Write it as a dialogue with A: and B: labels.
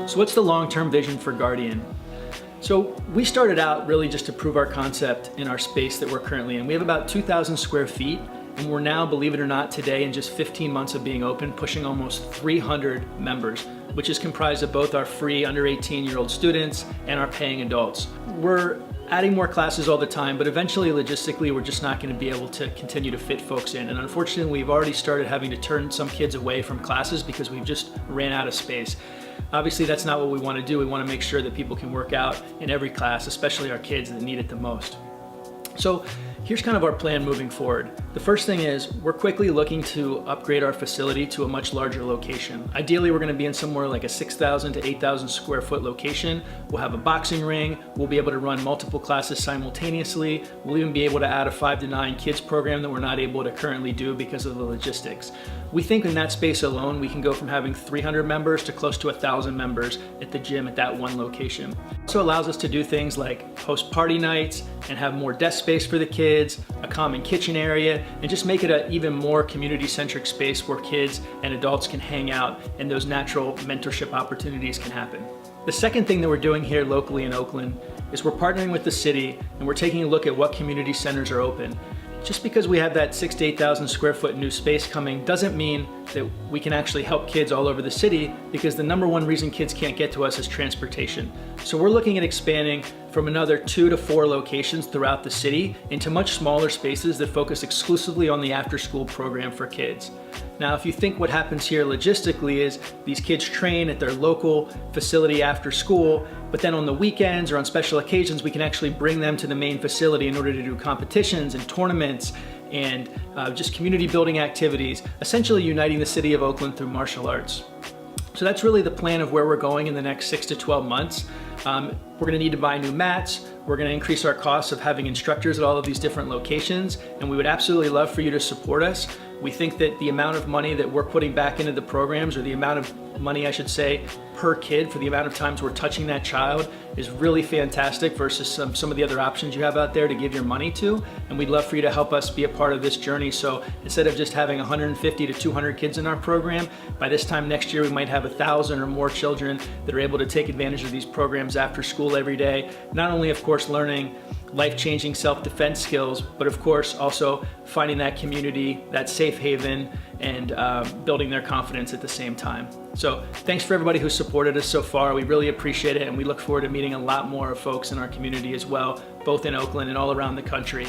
A: So what's the long-term vision for Guardian? So we started out really just to prove our concept in our space that we're currently in. We have about 2,000 square feet, and we're now, believe it or not, today in just 15 months of being open, pushing almost 300 members, which is comprised of both our free under 18-year-old students and our paying adults. We're adding more classes all the time, but eventually, logistically, we're just not going to be able to continue to fit folks in. And unfortunately, we've already started having to turn some kids away from classes because we've just ran out of space. Obviously, that's not what we want to do. We want to make sure that people can work out in every class, especially our kids that need it the most. So here's kind of our plan moving forward. The first thing is we're quickly looking to upgrade our facility to a much larger location. Ideally, we're going to be in somewhere like a 6,000 to 8,000 square foot location. We'll have a boxing ring. We'll be able to run multiple classes simultaneously. We'll even be able to add a 5 to 9 kids program that we're not able to currently do because of the logistics. We think in that space alone, we can go from having 300 members to close to 1,000 members at the gym at that one location. It also allows us to do things like host party nights and have more desk space for the kids, a common kitchen area, and just make it an even more community-centric space where kids and adults can hang out and those natural mentorship opportunities can happen. The second thing that we're doing here locally in Oakland is we're partnering with the city and we're taking a look at what community centers are open. Just because we have that 6,000 to 8,000 square foot new space coming doesn't mean that we can actually help kids all over the city, because the number one reason kids can't get to us is transportation. So we're looking at expanding from another 2 to 4 locations throughout the city into much smaller spaces that focus exclusively on the after-school program for kids. Now, if you think what happens here logistically is these kids train at their local facility after school, but then on the weekends or on special occasions, we can actually bring them to the main facility in order to do competitions and tournaments and just community building activities, essentially uniting the city of Oakland through martial arts. So that's really the plan of where we're going in the next 6 to 12 months. We're gonna need to buy new mats. We're gonna increase our costs of having instructors at all of these different locations, and we would absolutely love for you to support us. We think that the amount of money that we're putting back into the programs, or the amount of money, I should say, per kid for the amount of times we're touching that child is really fantastic versus some of the other options you have out there to give your money to. And we'd love for you to help us be a part of this journey. So instead of just having 150 to 200 kids in our program, by this time next year, we might have 1,000 or more children that are able to take advantage of these programs after school every day. Not only, of course, learning life-changing self-defense skills, but of course also finding that community, that safe haven, and building their confidence at the same time. So thanks for everybody who supported us so far. We really appreciate it, and we look forward to meeting a lot more of folks in our community as well, both in Oakland and all around the country.